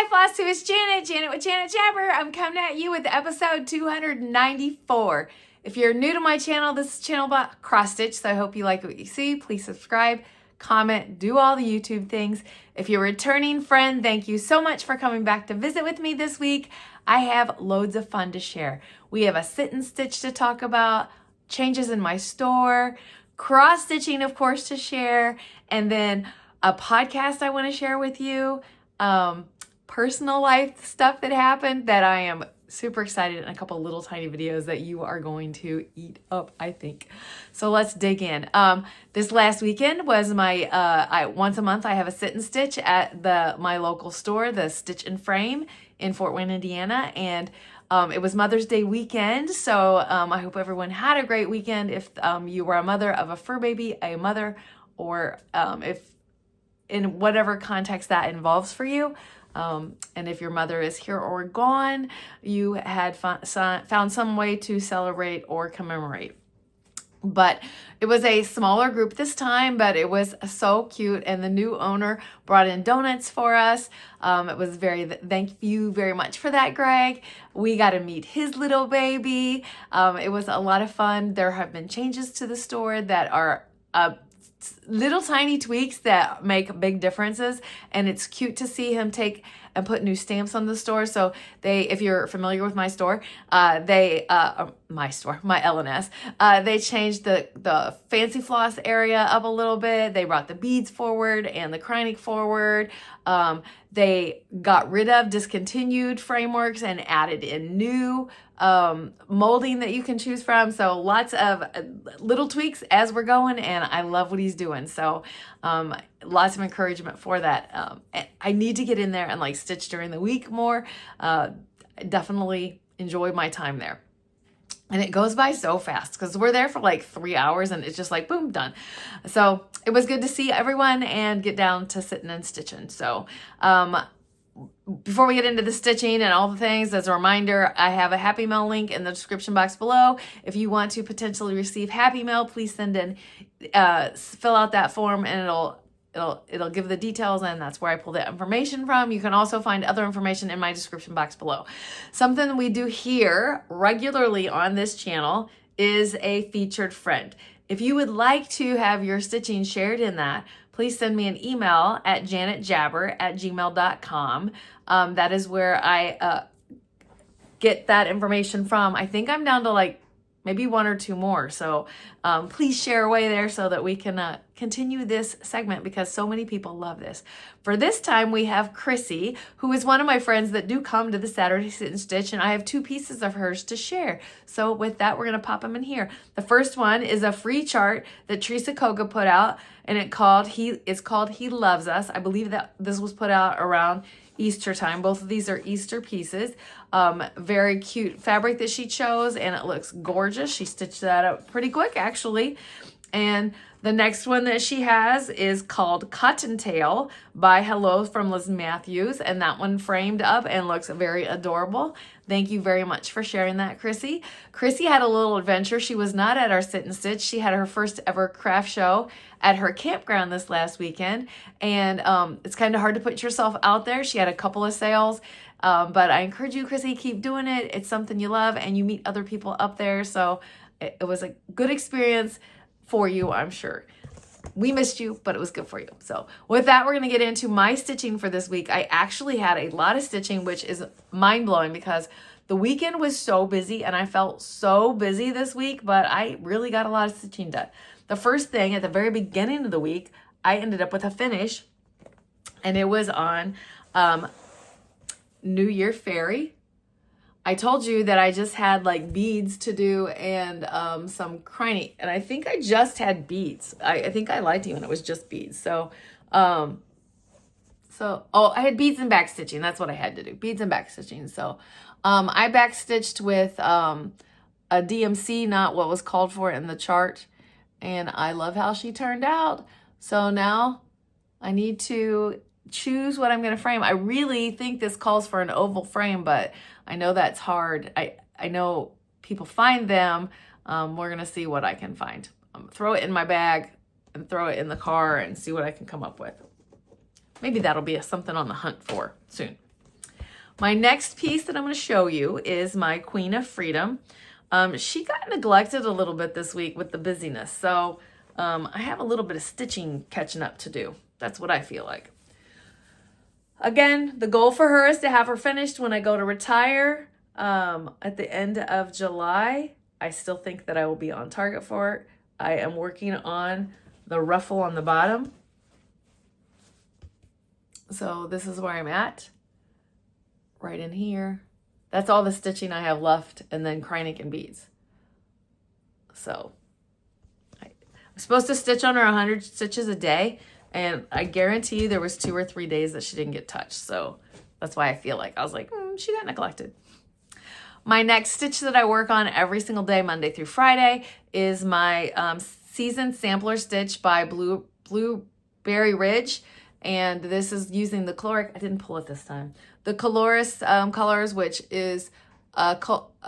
Hi, Flosstube, it's Janet with Janet Jabber. I'm coming at you with episode 294. If you're new to my channel, this is channel about cross stitch, so I hope you like what you see. Please subscribe, comment, do all the YouTube things. If you're a returning friend, thank you so much for coming back to visit with me this week. I have loads of fun to share. We have a sit and stitch to talk about, changes in my store, cross stitching, of course, to share, and then a podcast I want to share with you. Personal life stuff that happened that I am super excited, and a couple little tiny videos that you are going to eat up, I think. So let's dig in. This last weekend was my, once a month I have a sit and stitch at my local store, the Stitch and Frame in Fort Wayne, Indiana. And it was Mother's Day weekend. So I hope everyone had a great weekend. If you were a mother of a fur baby, a mother, or if in whatever context that involves for you. And if your mother is here or gone, you had found some way to celebrate or commemorate. But it was a smaller group this time, but it was so cute. And the new owner brought in donuts for us. It was thank you very much for that, Greg. We got to meet his little baby. It was a lot of fun. There have been changes to the store that are little tiny tweaks that make big differences, and it's cute to see him take and put new stamps on the store. So if you're familiar with my store, my LNS, they changed the fancy floss area up a little bit. They brought the beads forward and the Kreinik forward. They got rid of discontinued frameworks and added in new molding that you can choose from. So lots of little tweaks as we're going, and I love what he's doing. So lots of encouragement for that. I need to get in there and like stitch during the week more. Definitely enjoy my time there. And it goes by so fast because we're there for like 3 hours and it's just like, boom, done. So it was good to see everyone and get down to sitting and stitching. So before we get into the stitching and all the things, as a reminder, I have a Happy Mail link in the description box below. If you want to potentially receive Happy Mail, please send in, fill out that form, and it'll give the details, and that's where I pull that information from. You can also find other information in my description box below. Something we do here regularly on this channel is a featured friend. If you would like to have your stitching shared in that, please send me an email at janetjabber@gmail.com. That is where I get that information from. I think I'm down to like maybe 1 or 2 more. So please share away there so that we can continue this segment because so many people love this. For this time, we have Chrissy, who is one of my friends that do come to the Saturday Sit and Stitch, and I have 2 pieces of hers to share. So with that, we're going to pop them in here. The first one is a free chart that Teresa Koga put out, and it's called He Loves Us. I believe that this was put out around Easter time. Both of these are Easter pieces. Very cute fabric that she chose, and it looks gorgeous. She stitched that up pretty quick, actually. And the next one that she has is called Cottontail by Hello from Liz Matthews, and that one framed up and looks very adorable. Thank you very much for sharing that, Chrissy. Chrissy had a little adventure. She was not at our Sit and Stitch. She had her first ever craft show at her campground this last weekend, and it's kind of hard to put yourself out there. She had a couple of sales, but I encourage you, Chrissy, keep doing it. It's something you love, and you meet other people up there, so it was a good experience for you, I'm sure. We missed you, but it was good for you. So with that, we're going to get into my stitching for this week. I actually had a lot of stitching, which is mind-blowing because the weekend was so busy and I felt so busy this week, but I really got a lot of stitching done. The first thing at the very beginning of the week, I ended up with a finish, and it was on New Year Fairy. I told you that I just had like beads to do and some Kreinik, and I think I just had beads. I think I lied to you and it was just beads. So I had beads and back stitching. That's what I had to do, beads and back stitching. So I back stitched with a DMC, not what was called for in the chart, and I love how she turned out. So now I need to choose what I'm going to frame. I really think this calls for an oval frame, but I know that's hard. I know people find them. We're going to see what I can find. Throw it in my bag and throw it in the car and see what I can come up with. Maybe that'll be something on the hunt for soon. My next piece that I'm going to show you is my Queen of Freedom. She got neglected a little bit this week with the busyness, so I have a little bit of stitching catching up to do. That's what I feel like. Again, the goal for her is to have her finished when I go to retire at the end of July. I still think that I will be on target for it. I am working on the ruffle on the bottom. So this is where I'm at, right in here. That's all the stitching I have left, and then Kreinik and beads. So I'm supposed to stitch on her 100 stitches a day, and I guarantee you there was 2 or 3 days that she didn't get touched. So that's why I feel like I was like, she got neglected. My next stitch that I work on every single day, Monday through Friday, is my Season Sampler Stitch by Blueberry Ridge. And this is using the Coloric, I didn't pull it this time, the Coloris colors, which is a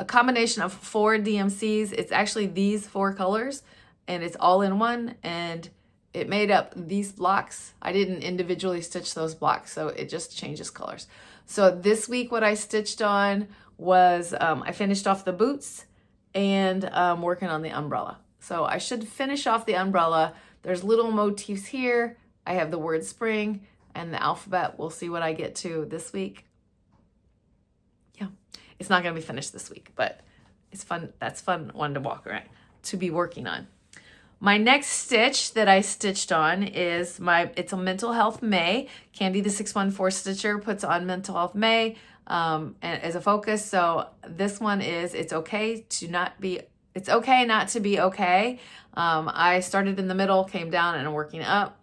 combination of 4 DMCs. It's actually these 4 colors, and it's all in one, and it made up these blocks. I didn't individually stitch those blocks, so it just changes colors. So this week what I stitched on was, I finished off the boots and working on the umbrella. So I should finish off the umbrella. There's little motifs here. I have the word spring and the alphabet. We'll see what I get to this week. Yeah, it's not gonna be finished this week, but it's fun. That's fun one to walk around, to be working on. My next stitch that I stitched on is it's a Mental Health May. Candy the 614 Stitcher puts on Mental Health May and as a focus. So this one is it's okay not to be okay. I started in the middle, came down, and I'm working up.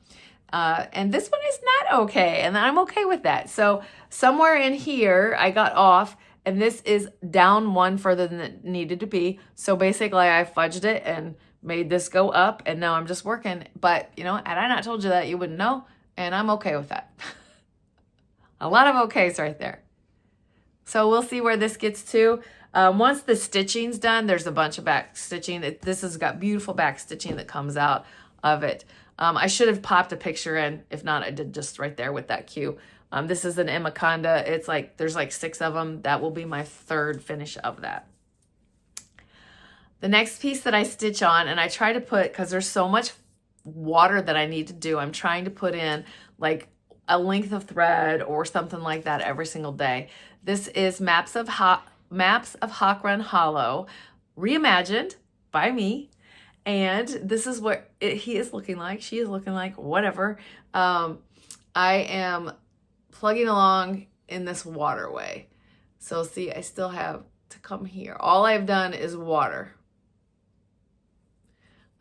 And this one is not okay, and I'm okay with that. So somewhere in here I got off, and this is down 1 further than it needed to be. So basically I fudged it and made this go up, and now I'm just working. But you know, had I not told you that, you wouldn't know, and I'm okay with that. A lot of okays right there. So we'll see where this gets to. Once the stitching's done, there's a bunch of back stitching. This has got beautiful back stitching that comes out of it. I should have popped a picture in. If not, I did just right there with that cue. This is an Emaconda. It's like, there's like 6 of them. That will be my 3rd finish of that. The next piece that I stitch on, and I try to put, because there's so much water that I need to do, I'm trying to put in like a length of thread or something like that every single day. This is Maps of Hawk Run Hollow, reimagined by me. And this is what he is looking like, she is looking like, whatever. I am plugging along in this waterway. So see, I still have to come here. All I've done is water.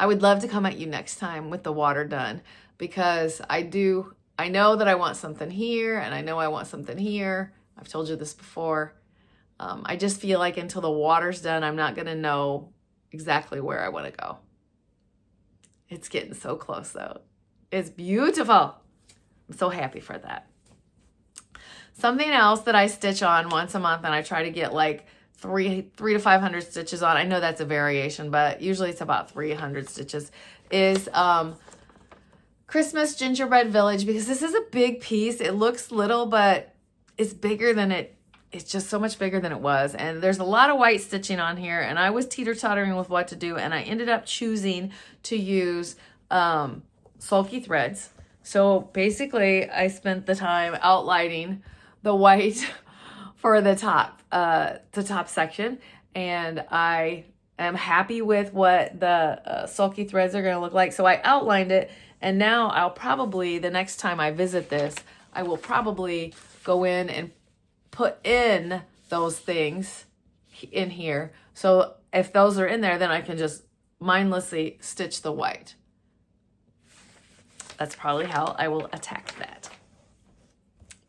I would love to come at you next time with the water done, because I know that I want something here, and I know I want something here. I've told you this before. I just feel like until the water's done, I'm not gonna know exactly where I wanna go. It's getting so close though. It's beautiful. I'm so happy for that. Something else that I stitch on once a month, and I try to get like 300 to 500 stitches on. I know that's a variation, but usually it's about 300 stitches, is Christmas Gingerbread Village, because this is a big piece. It looks little, but it's bigger than it's just so much bigger than it was. And there's a lot of white stitching on here, and I was teeter-tottering with what to do, and I ended up choosing to use sulky threads. So basically I spent the time outlining the white for the top section, and I am happy with what the sulky threads are going to look like. So I outlined it, and now I'll probably, the next time I visit this, I will probably go in and put in those things in here. So if those are in there, then I can just mindlessly stitch the white. That's probably how I will attack that.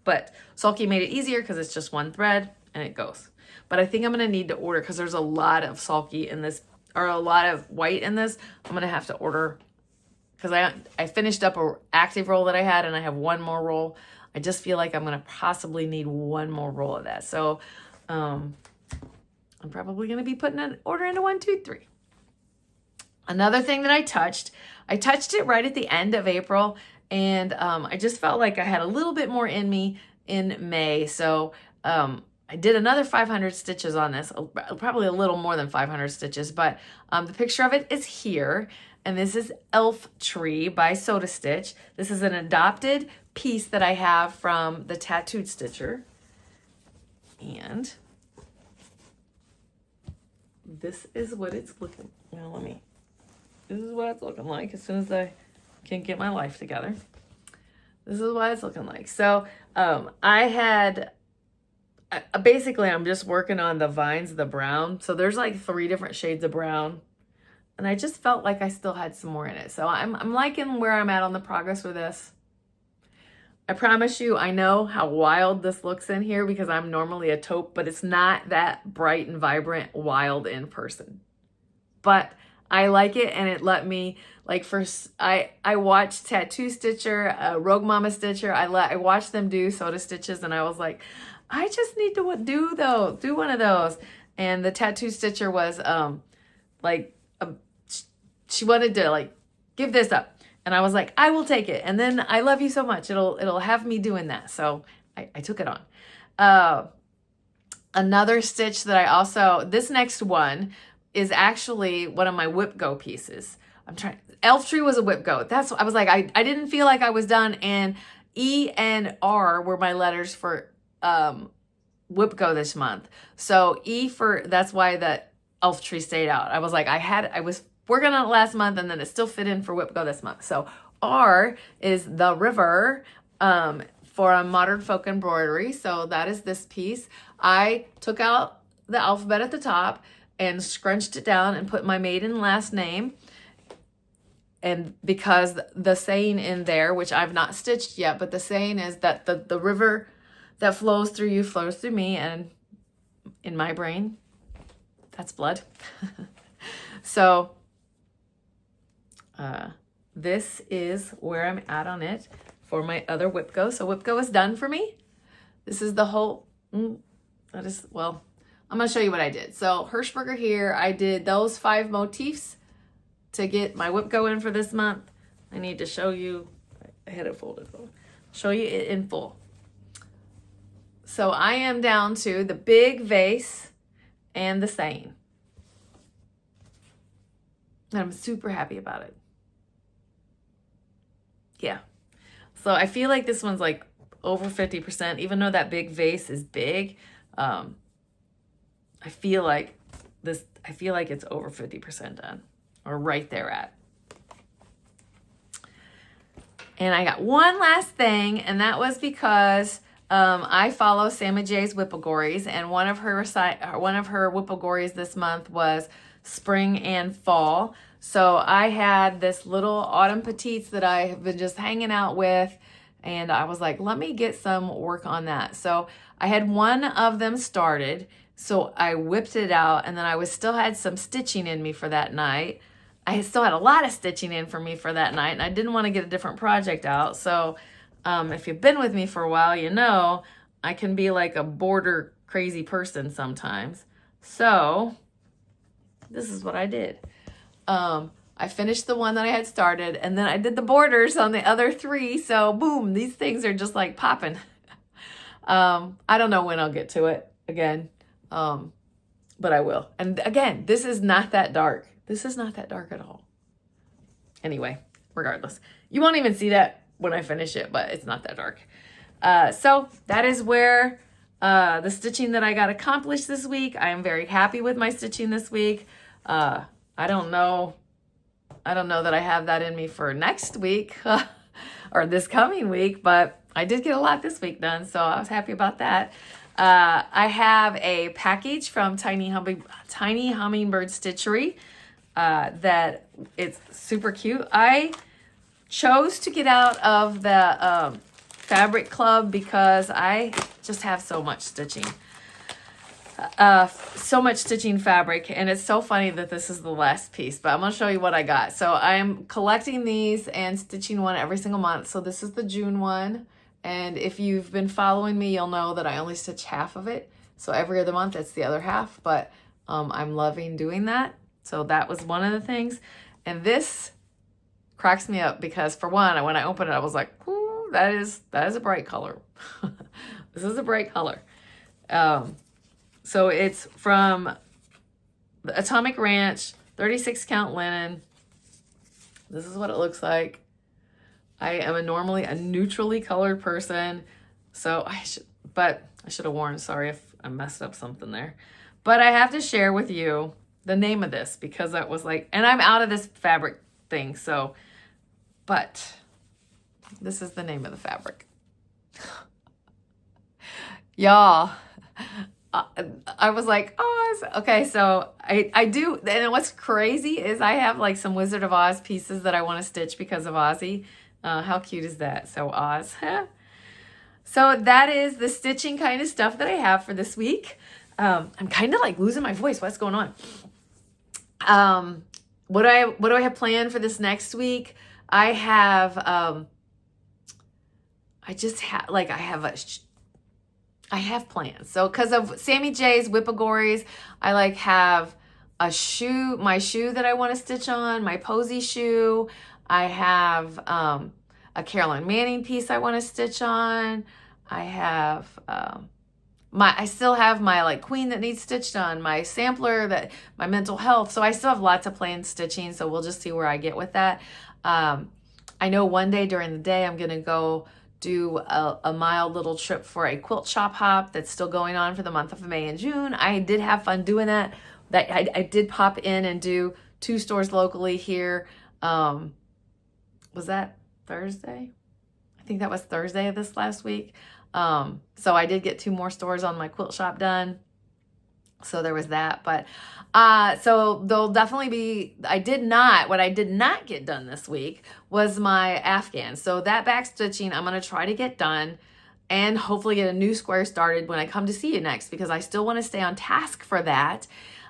But sulky made it easier because it's just 1 thread and it goes. But I think I'm going to need to order, because there's a lot of sulky in this, or a lot of white in this. I'm going to have to order, because I finished up a active roll that I had, and I have 1 more roll. I just feel like I'm going to possibly need 1 more roll of that. So I'm probably going to be putting an order into 1, 2, 3. Another thing that I touched it right at the end of April, and I just felt like I had a little bit more in me in May. So I did another 500 stitches on this, probably a little more than 500 stitches, but the picture of it is here. And this is Elf Tree by Soda Stitch. This is an adopted piece that I have from the Tattooed Stitcher. And this is what it's looking, well, this is what it's looking like as soon as I can get my life together. This is what it's looking like. So basically I'm just working on the vines of the brown. So there's like 3 different shades of brown. And I just felt like I still had some more in it. So I'm liking where I'm at on the progress with this. I promise you, I know how wild this looks in here because I'm normally a taupe, but it's not that bright and vibrant wild in person. But I like it, and it let me, like, I watched Tattoo Stitcher, Rogue Mama Stitcher. I watched them do Soda Stitches, and I was like, I just need to do one of those. And the Tattoo Stitcher was she wanted to like give this up, and I was like, I will take it. And then I love you so much, it'll have me doing that. So I took it on. Another stitch that this next one is actually one of my Whipgo pieces. Elf Tree was a Whipgo. I was like, I didn't feel like I was done, and E and R were my letters for Whipgo this month. So that's why the Elf Tree stayed out. I was like, I was working on it last month, and then it still fit in for Whipgo this month. So R is the river for a modern folk embroidery. So that is this piece. I took out the alphabet at the top and scrunched it down and put my maiden last name. And because the saying in there, which I've not stitched yet, but the saying is that the river that flows through you flows through me, and in my brain, that's blood. So this is where I'm at on it for my other Whipgo. So Whipgo is done for me. This is the whole, I'm going to show you what I did. So Hirschberger here, I did those 5 motifs to get my Whipgo in for this month. I need to show you, I had it folded, show you it in full. So I am down to the big vase and the saying. And I'm super happy about it. Yeah. So I feel like this one's like over 50%, even though that big vase is big. I feel like it's over 50% done, or right there at. And I got one last thing, and that was because I follow Sammy J's Whippagories, and one of her Whippagories this month was spring and fall. So I had this little autumn petites that I have been just hanging out with, and I was like, let me get some work on that. So I had one of them started, so I whipped it out, and then I still had some stitching in me for that night. I still had a lot of stitching in for me for that night, and I didn't want to get a different project out. So if you've been with me for a while, you know I can be like a border crazy person sometimes. So this is what I did. I finished the one that I had started, and then I did the borders on the other 3. So boom, these things are just like popping. I don't know when I'll get to it again, but I will. And again, this is not that dark. This is not that dark at all. Anyway, regardless, you won't even see that when I finish it, but it's not that dark. So that is where the stitching that I got accomplished this week. I am very happy with my stitching this week. I don't know that I have that in me for next week or this coming week, but I did get a lot this week done, so I was happy about that. I have a package from Tiny Hummingbird Stitchery that it's super cute. I chose to get out of the fabric club because I just have so much stitching. So much stitching fabric, and it's so funny that this is the last piece, but I'm going to show you what I got. So I'm collecting these and stitching one every single month. So this is the June one, and if you've been following me, you'll know that I only stitch half of it. So every other month, it's the other half, but I'm loving doing that. So that was one of the things. And this cracks me up because, for one, when I opened it, I was like, ooh, that is a bright color. This is a bright color. So it's from the Atomic Ranch, 36 count linen. This is what it looks like. I am normally a neutrally colored person, so I should have warned. Sorry if I messed up something there. But I have to share with you the name of this because that was like, and I'm out of this fabric thing, so, but this is the name of the fabric. Y'all, I was like, oh, okay, so I do, and what's crazy is I have like some Wizard of Oz pieces that I want to stitch because of Ozzy. How cute is that? So Oz. So that is the stitching kind of stuff that I have for this week. I'm kind of like losing my voice. What's going on? What do I have planned for this next week? I have, I have plans. So because of Sammy J's Whippagories, I like have my shoe that I want to stitch on, my Posy shoe. I have a Carolyn Manning piece I want to stitch on. I have I still have my like queen that needs stitched on, my sampler, my mental health. So I still have lots of planned stitching. So we'll just see where I get with that. I know one day during the day I'm gonna go do a mild little trip for a quilt shop hop that's still going on for the month of May and June. I did have fun doing that. I did pop in and do 2 stores locally here. Was that Thursday? I think that was Thursday of this last week. So I did get 2 more stores on my quilt shop done. So there was that, but, so there'll definitely be, what I did not get done this week was my Afghan. So that back stitching, I'm going to try to get done and hopefully get a new square started when I come to see you next, because I still want to stay on task for that.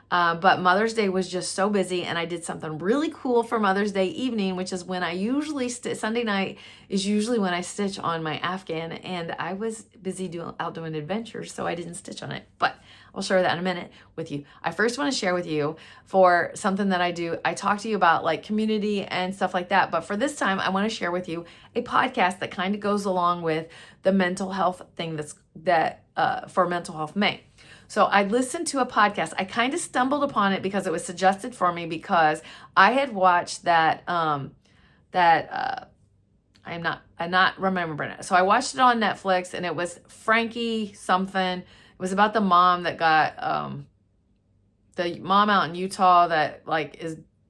But Mother's Day was just so busy, and I did something really cool for Mother's Day evening, which is when I usually Sunday night is usually when I stitch on my Afghan, and I was busy out doing adventures, so I didn't stitch on it, but I'll share that in a minute with you. I first want to share with you for something that I do. I talk to you about like community and stuff like that, but for this time, I want to share with you a podcast that kind of goes along with the mental health thing for Mental Health May. So I listened to a podcast. I kind of stumbled upon it because it was suggested for me because I had watched I'm not remembering it. So I watched it on Netflix, and it was Frankie something. It was about the mom that got, the mom out in Utah that like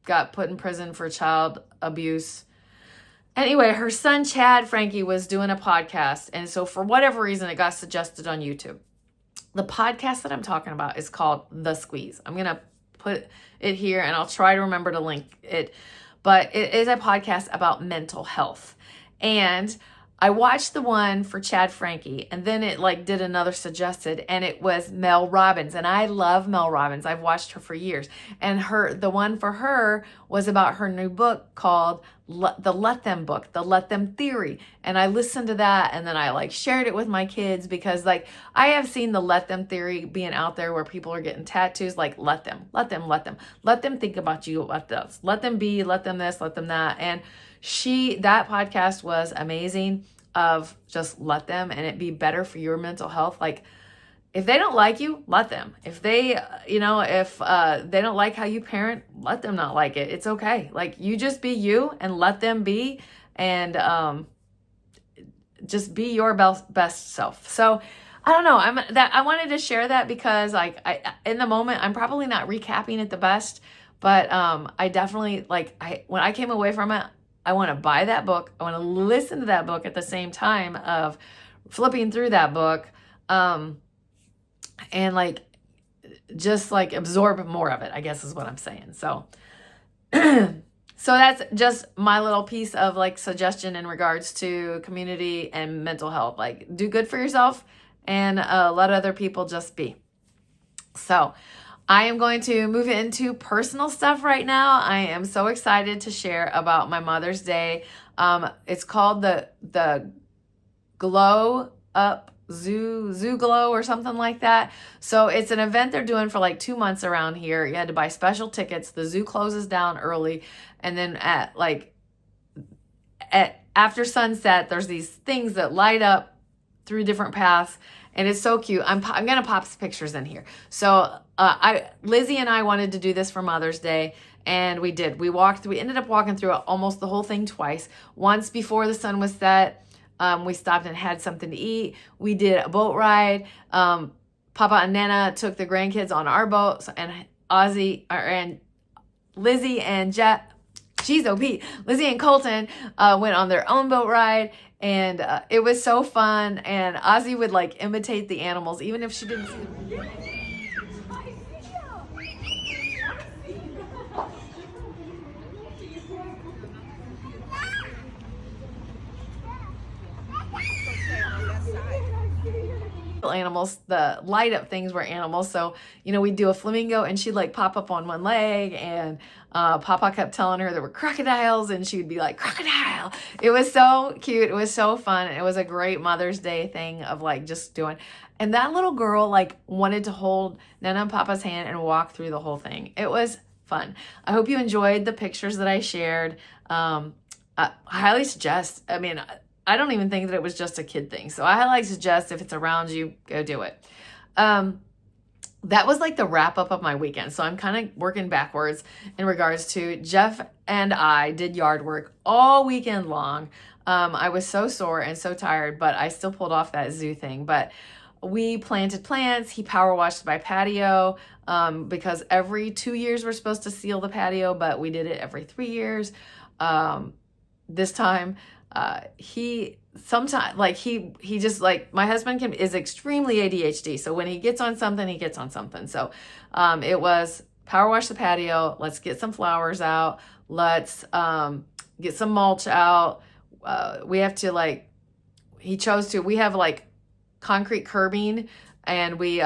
got put in prison for child abuse. Anyway, her son, Chad Frankie, was doing a podcast. And so for whatever reason, it got suggested on YouTube. The podcast that I'm talking about is called The Squeeze. I'm going to put it here, and I'll try to remember to link it. But it is a podcast about mental health. And I watched the one for Chad Frankie, and then it like did another suggested, and it was Mel Robbins. And I love Mel Robbins. I've watched her for years. And the one for her was about her new book called the Let Them book, the Let Them Theory. And I listened to that, and then I like shared it with my kids because like I have seen the Let Them theory being out there where people are getting tattoos, like let them think about you, let them be, let them this, let them that. And that podcast was amazing of just let them, and it be better for your mental health. Like if they don't like you, let them. If they, if they don't like how you parent, let them not like it. It's okay. Like you just be you and let them be, and just be your best self. So I don't know. I wanted to share that because like in the moment, I'm probably not recapping it the best, but I definitely when I came away from it, I want to buy that book. I want to listen to that book at the same time of flipping through that book. And like, just like absorb more of it, I guess is what I'm saying. So, so that's just my little piece of like suggestion in regards to community and mental health. Like do good for yourself and let other people just be. So I am going to move into personal stuff right now. I am so excited to share about my Mother's Day. It's called the Glow Up Zoo Glow or something like that. So it's an event they're doing for like 2 months around here. You had to buy special tickets. The zoo closes down early, and then after sunset, there's these things that light up through different paths, and it's so cute. I'm gonna pop some pictures in here. So Lizzie and I wanted to do this for Mother's Day, and we did. We ended up walking through almost the whole thing twice. Once before the sun was set, we stopped and had something to eat. We did a boat ride. Papa and Nana took the grandkids on our boat, and Lizzie and Lizzie and Colton went on their own boat ride, and it was so fun. And Ozzy would like imitate the animals, even if she didn't see them. Animals, the light up things were animals. So, you know, we'd do a flamingo and she'd like pop up on one leg, and Papa kept telling her there were crocodiles and she would be like, crocodile. It was so cute. It was so fun. It was a great Mother's Day thing of like just doing. And that little girl like wanted to hold Nana and Papa's hand and walk through the whole thing. It was fun. I hope you enjoyed the pictures that I shared. I highly suggest, I don't even think that it was just a kid thing. So I highly suggest if it's around you, go do it. That was like the wrap up of my weekend. So I'm kind of working backwards in regards to Jeff and I did yard work all weekend long. I was so sore and so tired, but I still pulled off that zoo thing. But we planted plants. He power washed my patio because every 2 years we're supposed to seal the patio, but we did it every 3 years. This time, he just like, my husband is extremely ADHD. So when he gets on something, he gets on something. So, it was power wash the patio. Let's get some flowers out. Let's, get some mulch out. We have to we have like concrete curbing, and we,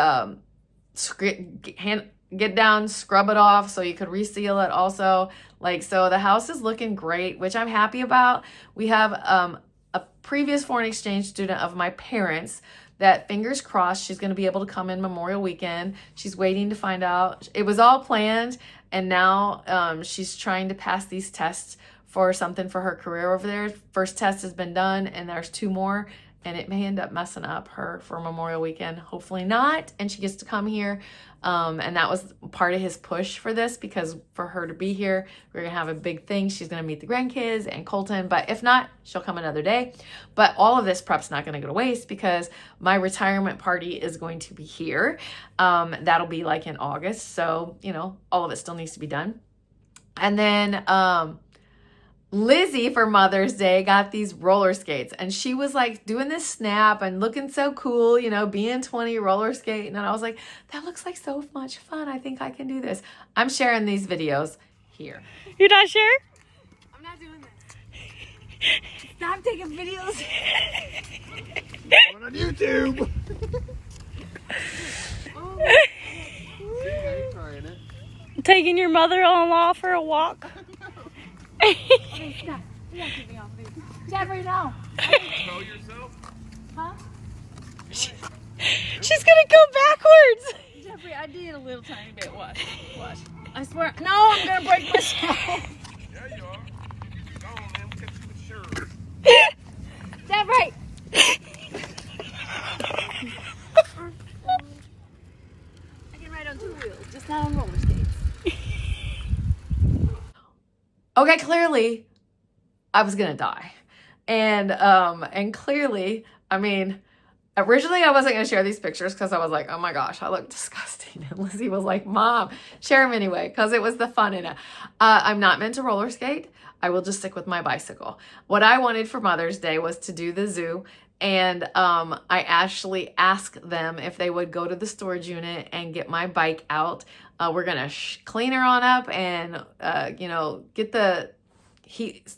get down, scrub it off so you could reseal it also. So the house is looking great, which I'm happy about. We have a previous foreign exchange student of my parents that, fingers crossed, she's going to be able to come in Memorial Weekend. She's waiting to find out. It was all planned, and now she's trying to pass these tests for something for her career over there. First test has been done, and there's 2 more, and it may end up messing up her for Memorial Weekend. Hopefully not, and she gets to come here. And that was part of his push for this, because for her to be here, we're going to have a big thing. She's going to meet the grandkids and Colton, but if not, she'll come another day. But all of this prep's not going to go to waste, because my retirement party is going to be here. That'll be like in August. So, you know, all of it still needs to be done. And then, Lizzie for Mother's Day got these roller skates, and she was like doing this snap and looking so cool, you know, being 20 roller skating. And I was like, that looks like so much fun. I think I can do this. I'm sharing these videos here. You're not sure? I'm not doing this. Stop taking videos. On YouTube. Taking your mother-in-law for a walk. Hey, stop. You gotta keep me off of me. Jeffrey, no. Smell yourself? Huh? She's gonna go backwards. Jeffrey, I did a little tiny bit. Watch. Watch. I swear. No, I'm gonna break myself. Yeah, you are. Go on, man. We'll catch you with sure. Jeffrey! I can ride on 2 wheels, just not on roller skates. Okay, clearly I was gonna die. And clearly, originally I wasn't gonna share these pictures because I was like, oh my gosh, I look disgusting. And Lizzie was like, Mom, share them anyway, because it was the fun in it. I'm not meant to roller skate. I will just stick with my bicycle. What I wanted for Mother's Day was to do the zoo. And I actually asked them if they would go to the storage unit and get my bike out. We're going to clean her on up and, get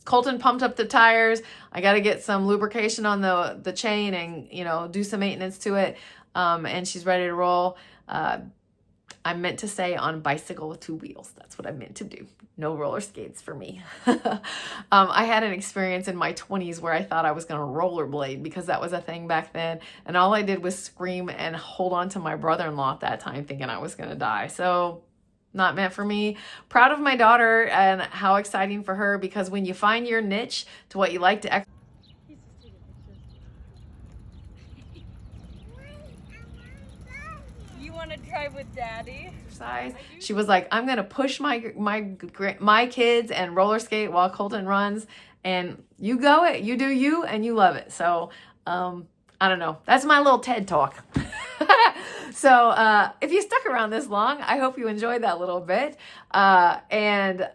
Colton pumped up the tires. I got to get some lubrication on the chain and, do some maintenance to it. And she's ready to roll. I meant to say on bicycle with 2 wheels. That's what I meant to do. No roller skates for me. I had an experience in my 20s where I thought I was going to rollerblade because that was a thing back then. And all I did was scream and hold on to my brother-in-law at that time, thinking I was going to die. So not meant for me. Proud of my daughter and how exciting for her, because when you find your niche to what you like to want to drive with Daddy? Exercise. She was like, I'm gonna push my kids and roller skate while Colton runs, and you go it, you do you, and you love it. So I don't know. That's my little TED talk. So if you stuck around this long, I hope you enjoyed that little bit. And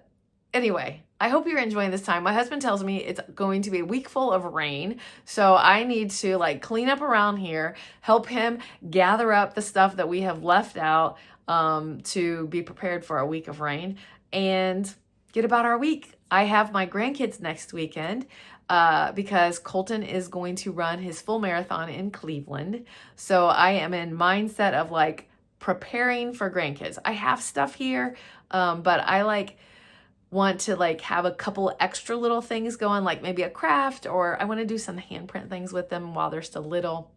anyway, I hope you're enjoying this time. My husband tells me it's going to be a week full of rain. So I need to like clean up around here, help him gather up the stuff that we have left out to be prepared for a week of rain, and get about our week. I have my grandkids next weekend because Colton is going to run his full marathon in Cleveland. So I am in mindset of like preparing for grandkids. I have stuff here, but I like want to like have a couple extra little things going, like maybe a craft, or I want to do some handprint things with them while they're still little.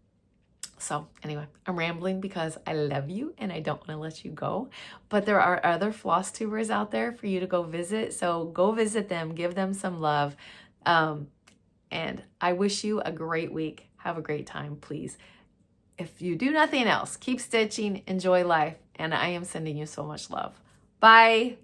So anyway, I'm rambling because I love you and I don't want to let you go. But there are other floss tubers out there for you to go visit. So go visit them, give them some love. And I wish you a great week. Have a great time, please. If you do nothing else, keep stitching, enjoy life, and I am sending you so much love. Bye.